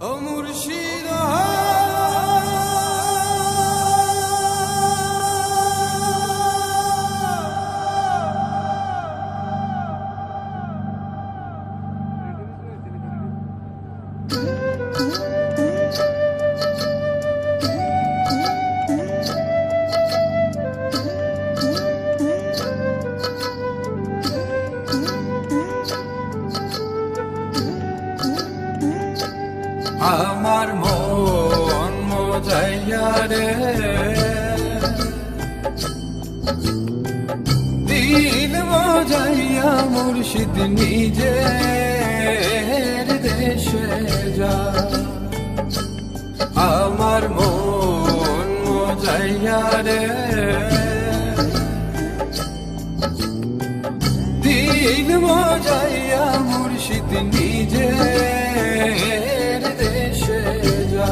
ও মুর্শিদ আমার মন মজাইয়া রে দিল মজাইয়া মুর্শিদ নিজের দেশে যা আমার মন মজাইয়া রে দিল মজাইয়া মুর্শিদ নিজের দেশে যা